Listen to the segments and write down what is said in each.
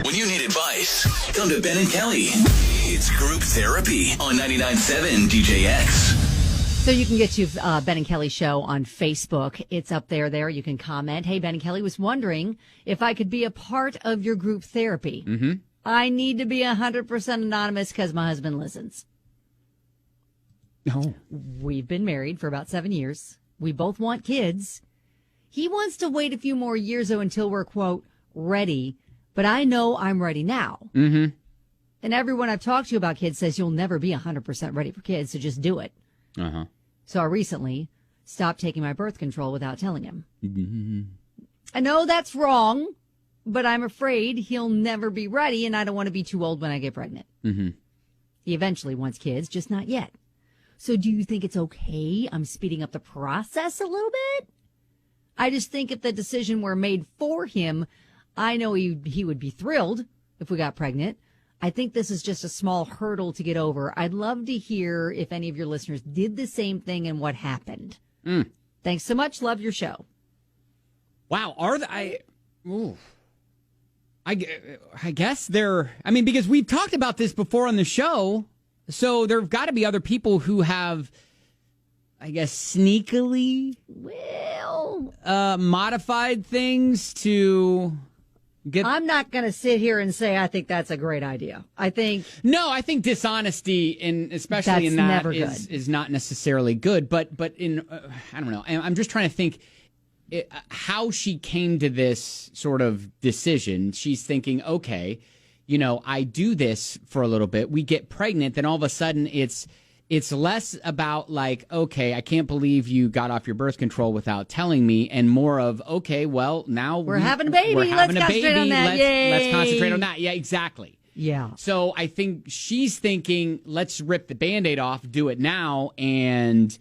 When you need advice, come to Ben and Kelly. It's group therapy on 99.7 DJX. So you can get to Ben and Kelly Show on Facebook. It's up there. You can comment. Hey, Ben and Kelly, was wondering if I could be a part of your group therapy. Mm-hmm. I need to be 100% anonymous because my husband listens. Oh. We've been married for about 7 years. We both want kids. He wants to wait a few more years, though, until we're, quote, ready. But I know I'm ready now. Mm-hmm. And everyone I've talked to about kids says you'll never be 100% ready for kids, so just do it. Uh-huh. So I recently stopped taking my birth control without telling him. Mm-hmm. I know that's wrong, but I'm afraid he'll never be ready, and I don't want to be too old when I get pregnant. Mm-hmm. He eventually wants kids, just not yet. So do you think it's okay I'm speeding up the process a little bit? I just think if the decision were made for him, I know he would be thrilled if we got pregnant. I think this is just a small hurdle to get over. I'd love to hear if any of your listeners did the same thing and what happened. Thanks so much. Love your show. Wow. I guess they're, because we've talked about this before on the show. So there have got to be other people who have, I guess, sneakily modified things to get. I'm not going to sit here and say I think that's a great idea. I think dishonesty, and especially in that, is not necessarily good. But in I don't know. I'm just trying to think how she came to this sort of decision. She's thinking, okay, I do this for a little bit. We get pregnant, then all of a sudden it's less about like, okay, I can't believe you got off your birth control without telling me, and more of, okay, well, now we're having a baby. Let's concentrate on that. Let's concentrate on that. Yeah, exactly. Yeah. So I think she's thinking, let's rip the Band-Aid off, do it now, and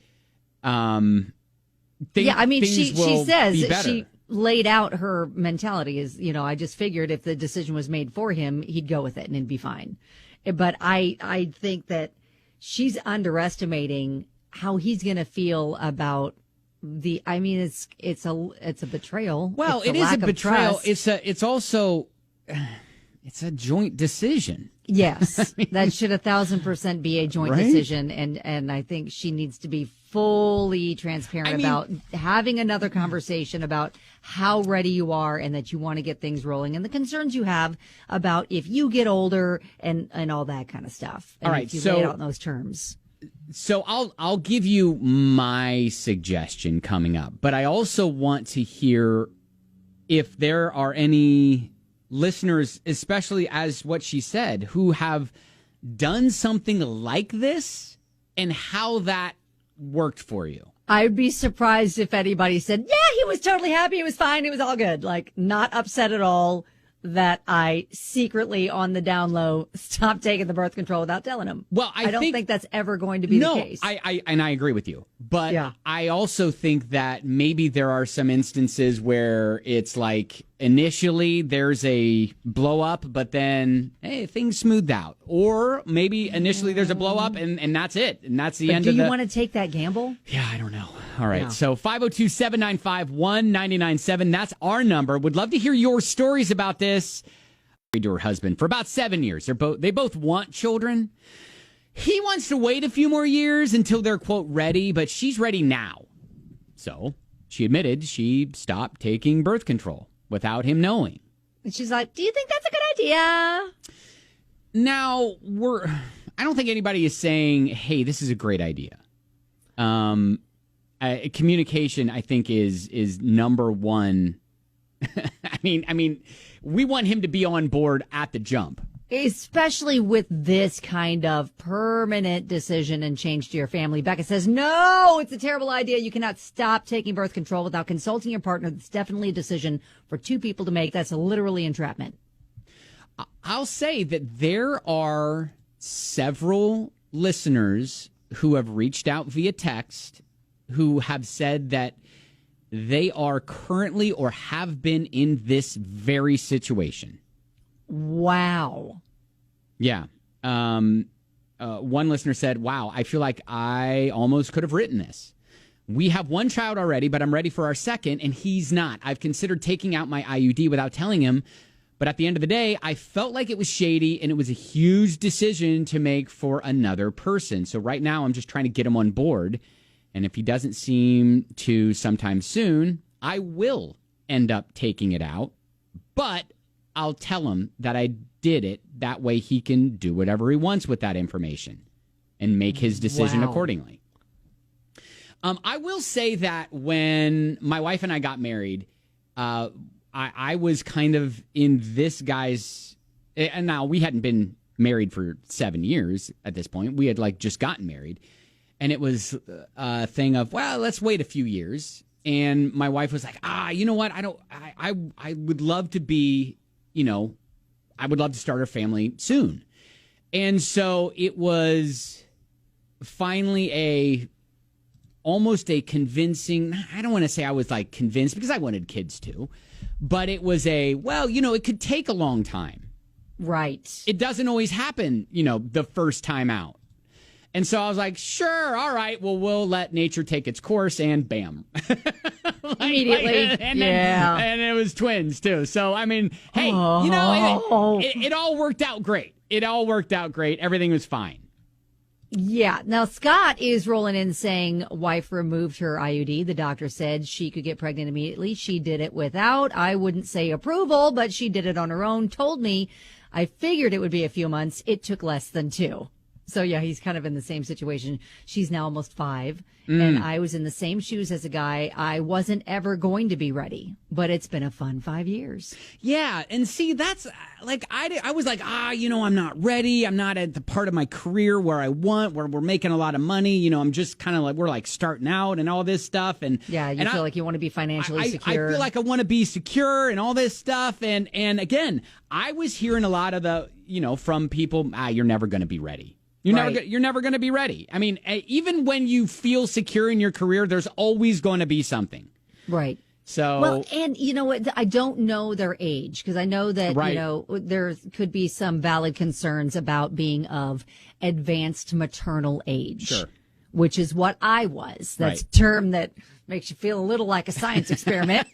she says she laid out her mentality is, I just figured if the decision was made for him, he'd go with it and it'd be fine. But I think that she's underestimating how he's going to feel about it's a betrayal. Well, it is a betrayal. It's also it's a joint decision. Yes, that should 1,000% be a joint decision, and I think she needs to be fully transparent about having another conversation about how ready you are and that you want to get things rolling and the concerns you have about if you get older and all that kind of stuff. And all right, if you lay it out in those terms. So I'll give you my suggestion coming up, but I also want to hear if there are any listeners, especially as what she said, who have done something like this and how that worked for you. I'd be surprised if anybody said, yeah, he was totally happy. It was fine. It was all good. Like, not upset at all that I secretly on the down low stopped taking the birth control without telling him. Well, I don't think that's ever going to be the case. I agree with you. But I also think that maybe there are some instances where it's like initially there's a blow up, but then, hey, things smoothed out. Or maybe initially there's a blow up and that's it. And that's the end of it. Do you want to take that gamble? Yeah, I don't know. All right. So 502-795-1997. That's our number. Would love to hear your stories about this. Married to her husband for about 7 years. They both want children. He wants to wait a few more years until they're, quote, ready, but she's ready now. So she admitted she stopped taking birth control without him knowing. And she's like, do you think that's a good idea? Now, I don't think anybody is saying, hey, this is a great idea. Communication, I think, is number one. I mean, we want him to be on board at the jump. Especially with this kind of permanent decision and change to your family. Becca says, no, it's a terrible idea. You cannot stop taking birth control without consulting your partner. It's definitely a decision for two people to make. That's literally entrapment. I'll say that there are several listeners who have reached out via text who have said that they are currently or have been in this very situation. Wow. Yeah. One listener said, wow, I feel like I almost could have written this. We have one child already, but I'm ready for our second, and he's not. I've considered taking out my IUD without telling him, But at the end of the day, I felt like it was shady, and it was a huge decision to make for another person. So right now, I'm just trying to get him on board. And if he doesn't seem to sometime soon, I will end up taking it out. But I'll tell him that I did it. That way he can do whatever he wants with that information and make his decision accordingly. I will say that when my wife and I got married, I was kind of in this guy's, and now we hadn't been married for 7 years at this point. We had just gotten married, and it was a thing of, well, let's wait a few years. And my wife was like, you know what? I would love to be, I would love to start a family soon. And so it was finally almost a convincing, I don't want to say I was convinced because I wanted kids too, but it was it could take a long time. Right. It doesn't always happen, the first time out. And so I was like, sure, all right, well, we'll let nature take its course, and bam. Immediately. And it was twins, too. So, I mean, hey, it all worked out great. It all worked out great. Everything was fine. Yeah. Now, Scott is rolling in saying wife removed her IUD. The doctor said she could get pregnant immediately. She did it without, I wouldn't say approval, but she did it on her own. Told me, I figured it would be a few months. It took less than 2. So, yeah, he's kind of in the same situation. She's now almost 5, and I was in the same shoes as a guy. I wasn't ever going to be ready, but it's been a fun 5 years. Yeah, and see, that's I was like, I'm not ready. I'm not at the part of my career where we're making a lot of money. I'm just kind of we're starting out and all this stuff. And yeah, you feel like you want to be financially secure. I feel like I want to be secure and all this stuff. And again, I was hearing a lot of the, from people, you're never going to be ready. You're never going to be ready. I mean, even when you feel secure in your career, there's always going to be something. Right. So, well, and you know what? I don't know their age because I know that, there could be some valid concerns about being of advanced maternal age. Sure. Which is what I was. That's a term that makes you feel a little like a science experiment.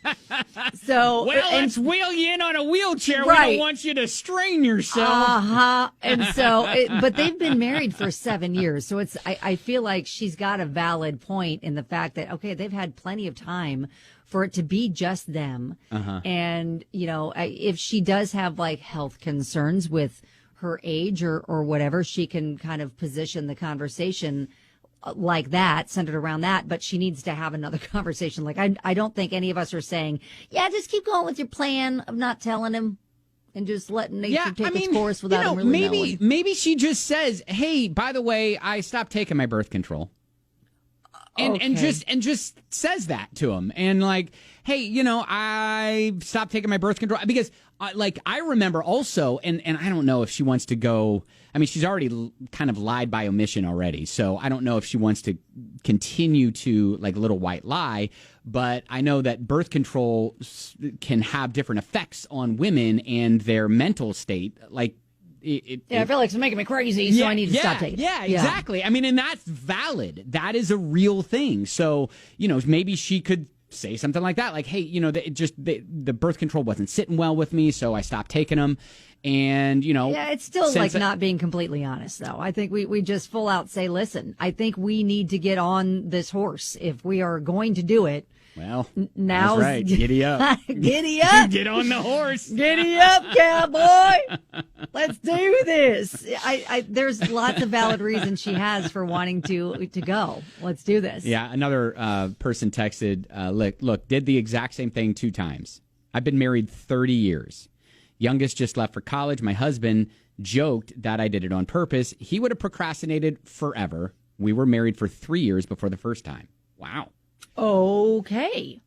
So, let's wheel you in on a wheelchair. Right. We don't want you to strain yourself. And so, but they've been married for 7 years. So I feel like she's got a valid point in the fact that, okay, they've had plenty of time for it to be just them. And, if she does have health concerns with her age or whatever, she can kind of position the conversation like that, centered around that, but she needs to have another conversation. I don't think any of us are saying, just keep going with your plan of not telling him and just letting nature take its course without him really knowing. Maybe she just says, hey, by the way, I stopped taking my birth control. And just says that to him. And hey, I stopped taking my birth control because I remember also, and I don't know if she wants to go, I mean, she's already kind of lied by omission already. So I don't know if she wants to continue to little white lie, but I know that birth control can have different effects on women and their mental state. I feel like it's making me crazy, so I need to stop taking it. Yeah, exactly. I mean, and that's valid. That is a real thing. So, maybe she could say something like that, hey, the birth control wasn't sitting well with me, so I stopped taking them. And, it's still not being completely honest, though. I think we just full out say, listen, I think we need to get on this horse if we are going to do it. Well, now that's right. Giddy up. Giddy up. Get on the horse. Giddy up, cowboy. Let's do this. There's lots of valid reasons she has for wanting to go. Let's do this. Yeah, another person texted, look, did the exact same thing 2 times. I've been married 30 years. Youngest just left for college. My husband joked that I did it on purpose. He would have procrastinated forever. We were married for 3 years before the first time. Wow. Okay.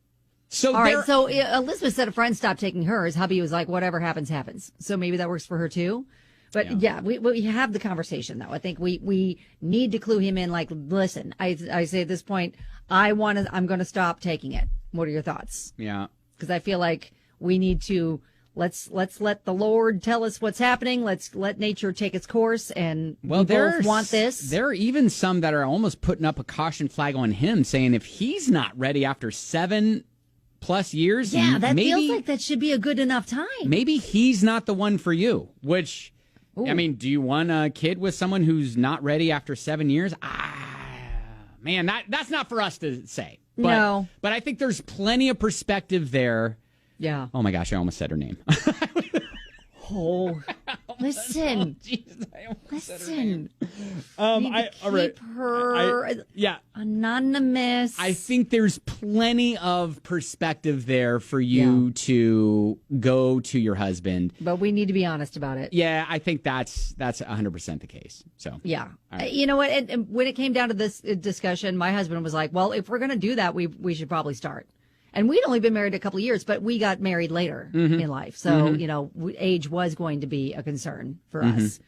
So all right. So Elizabeth said a friend stopped taking hers. Hubby was like, whatever happens, happens. So maybe that works for her too. But we have the conversation though. I think we need to clue him in. Listen, I say at this point, I'm going to stop taking it. What are your thoughts? Yeah. Because I feel like we need to let's let the Lord tell us what's happening. Let's let nature take its course. And we both want this. There are even some that are almost putting up a caution flag on him, saying if he's not ready after 7+ plus years. Yeah, that maybe, feels like that should be a good enough time. Maybe he's not the one for you, which, I mean, do you want a kid with someone who's not ready after 7 years? Man, that's not for us to say. But, no. But I think there's plenty of perspective there. Yeah. Oh, my gosh, I almost said her name. Oh, listen. Jesus, I almost said her Listen. name. Keep her anonymous. I think there's plenty of perspective there for you to go to your husband. But we need to be honest about it. Yeah, I think that's 100% the case. So yeah. Right. You know what? And when it came down to this discussion, my husband was like, well, if we're going to do that, we should probably start. And we'd only been married a couple of years, but we got married later in life. So, you know, age was going to be a concern for us.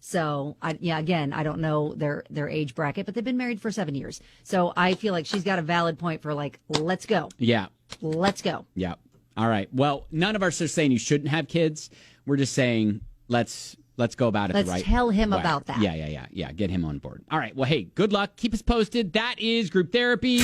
So, again, I don't know their age bracket, but they've been married for 7 years. So I feel like she's got a valid point for like, let's go. Yeah. Let's go. Yeah. All right. Well, none of us are saying you shouldn't have kids. We're just saying let's go about it the right way. Let's tell him about that. Yeah. Get him on board. All right. Well, hey, good luck. Keep us posted. That is Group Therapy.